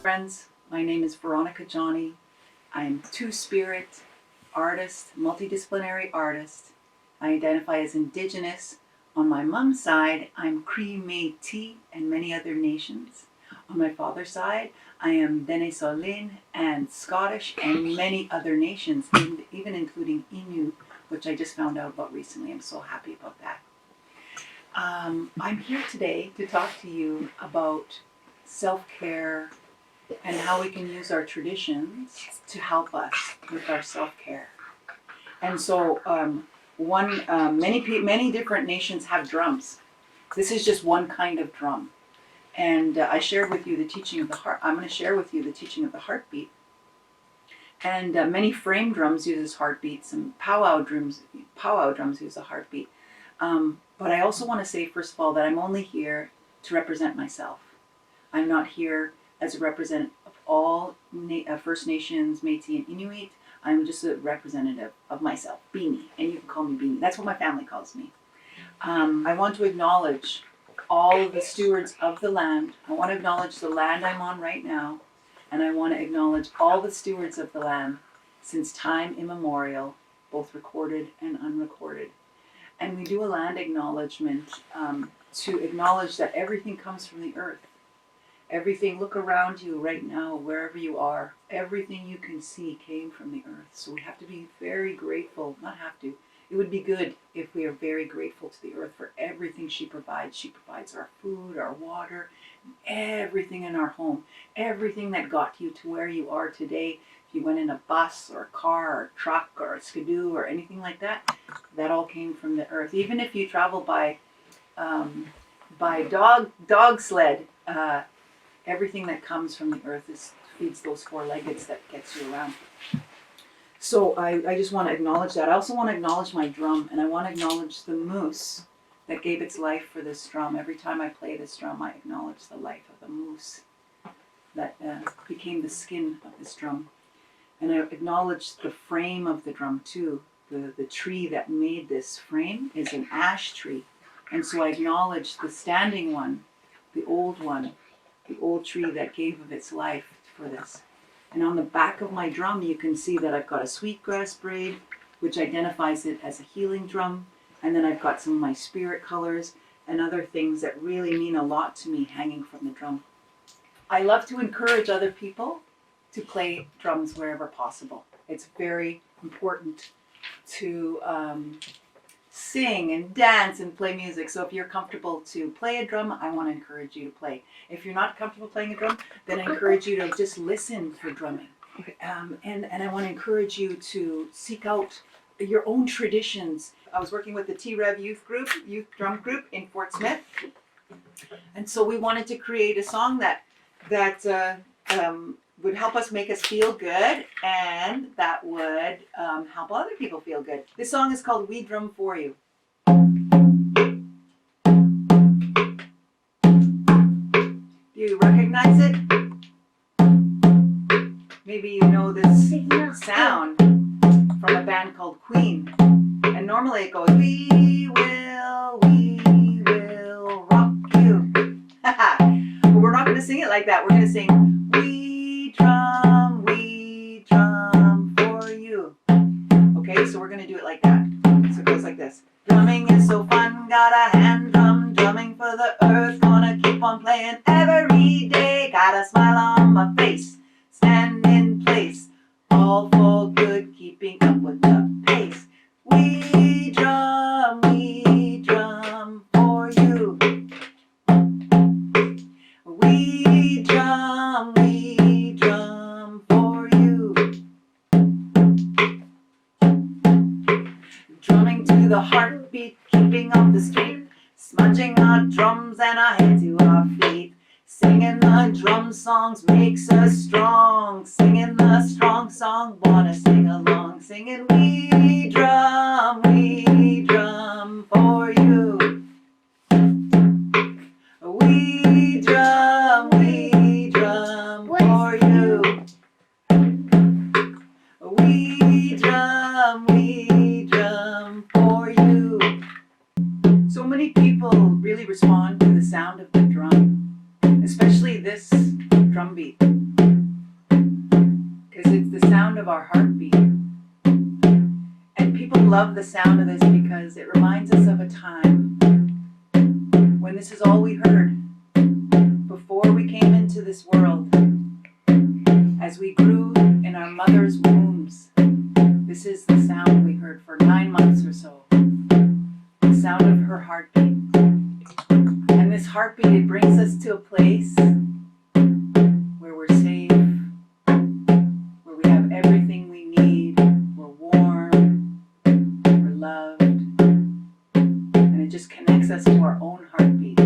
friends. My name is Veronica Johnny. I'm two-spirit artist, multidisciplinary artist. I identify as Indigenous. On my mom's side, I'm Cree, Métis, and many other nations. On my father's side, I am Venezuelan and Scottish and many other nations, even including Innu, which I just found out about recently. I'm so happy about that. I'm here today to talk to you about self-care and how we can use our traditions to help us with our self-care. And so many different nations have drums. This is just one kind of drum. And I shared with you the teaching of the heart. I'm going to share with you the teaching of the heartbeat. And many frame drums uses heartbeats, and powwow drums use a heartbeat. But I also want to say, first of all, that I'm only here to represent myself. I'm not here as a representative of all First Nations, Métis, and Inuit. I'm just a representative of myself, Beanie, and you can call me Beanie. That's what my family calls me. I want to acknowledge all of the stewards of the land. I want to acknowledge the land I'm on right now, and I want to acknowledge all the stewards of the land since time immemorial, both recorded and unrecorded. And we do a land acknowledgement to acknowledge that everything comes from the earth. Everything, look around you right now, wherever you are, everything you can see came from the earth. So we have to be very grateful, not have to. It would be good if we are very grateful to the earth for everything she provides. She provides our food, our water, everything in our home, everything that got you to where you are today. If you went in a bus or a car or a truck or a skidoo or anything like that, that all came from the earth. Even if you travel by dog sled, everything that comes from the earth feeds those four-leggeds that gets you around. So I just want to acknowledge that. I also want to acknowledge my drum, and I want to acknowledge the moose that gave its life for this drum. Every time I play this drum, I acknowledge the life of the moose that became the skin of this drum. And I acknowledge the frame of the drum too. The tree that made this frame is an ash tree. And so I acknowledge the standing one, the old tree that gave of its life for this. And on the back of my drum, you can see that I've got a sweetgrass braid, which identifies it as a healing drum. And then I've got some of my spirit colors and other things that really mean a lot to me hanging from the drum. I love to encourage other people to play drums wherever possible. It's very important to sing and dance and play music. So if you're comfortable to play a drum, I want to encourage you to play. If you're not comfortable playing a drum, then I encourage you to just listen for drumming. And I want to encourage you to seek out your own traditions. I was working with the T-Rev youth drum group in Fort Smith. And so we wanted to create a song that would help us make us feel good, and that would help other people feel good. This song is called We Drum For You. Do you recognize it? Maybe you know this sound from a band called Queen. And normally it goes, we will rock you. But we're not going to sing it like that. We're going to sing, we drum for you. Okay, so we're going to do it like that. So it goes like this. Drumming is so fun, got a hand drum, drumming for the earth, gonna keep on playing every day. Got a smile on my face, stand in place, all for good, keeping up with the pace. We drum for you. We drum for you. Drumming to the heartbeat, keeping up the street, smudging our drums and our head to our feet. Singing the drum songs makes us strong. Singing the strong song, wanna sing along. Singing we drum for you. We drum for you. We drum for you. So many people really respond to the sound of the drum, especially this drum beat. our heartbeat. And people love the sound of this because it reminds us of a time when this is all we heard before we came into this world. As we grew in our mother's wombs, this is the sound we heard for 9 months or so. The sound of her heartbeat. And this heartbeat, it brings us to a place where we're safe, where we have everything we need, we're warm, we're loved, and it just connects us to our own heartbeat.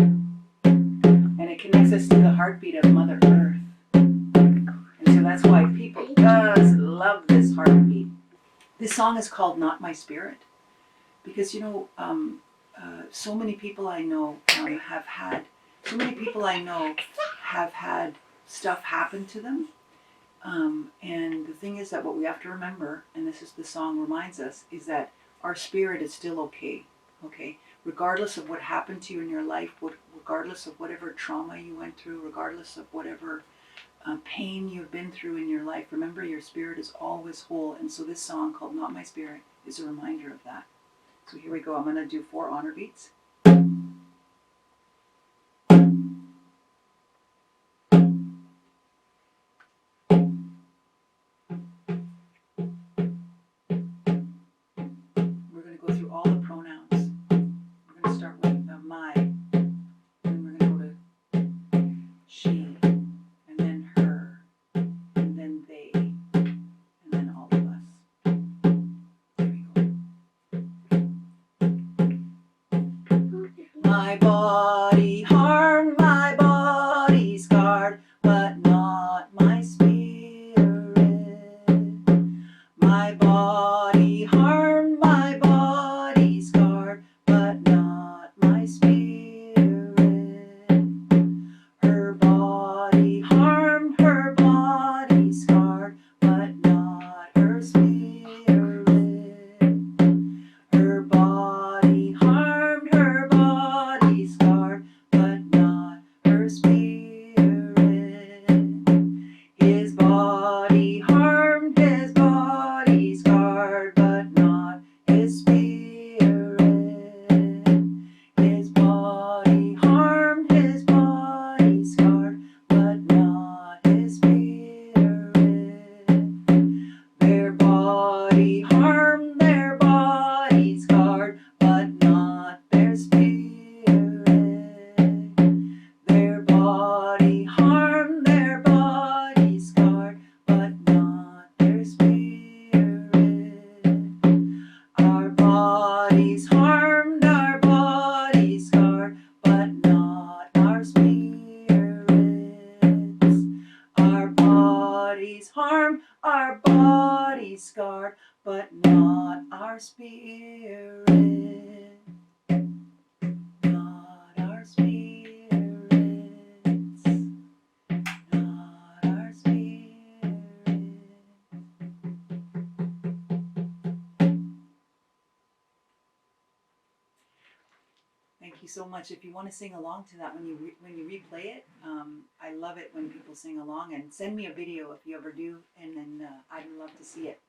And it connects us to the heartbeat of Mother Earth. And so that's why people just love this heartbeat. This song is called Not My Spirit, because so many people I know have had stuff happen to them. And the thing is that what we have to remember, and this is the song reminds us, is that our spirit is still okay. Regardless of what happened to you in your life, regardless of whatever trauma you went through, regardless of whatever pain you've been through in your life, remember your spirit is always whole. And so this song called Not My Spirit is a reminder of that. So here we go. I'm going to do 4 honor beats. We're going to go through all the pronouns. We're going to start with my, and then we're going to go to she, and then her, and then they, and then all of us. Here we go. My body harmed, my body scarred, but not my spirit. My body harmed, my body scarred, but not my spirit. Her body harmed, her body scarred, but not her spirit. Her body harmed, her body scarred, but not her spirit. His body harmed, his body scarred, but not his spirit. His body harmed, his body scarred, but not his spirit. Their body harmed, their body scarred, but not their spirit. Their body harmed, their body scarred, but not their spirit. Our bodies harmed, our bodies scarred, but not our spirits. Our bodies harmed, our bodies scarred, but not our spirit. Not our spirits. Not our spirits. Thank you so much. If you want to sing along to that when you replay it, I love it when people sing along, and send me a video if you ever do, and then I'd love to see it.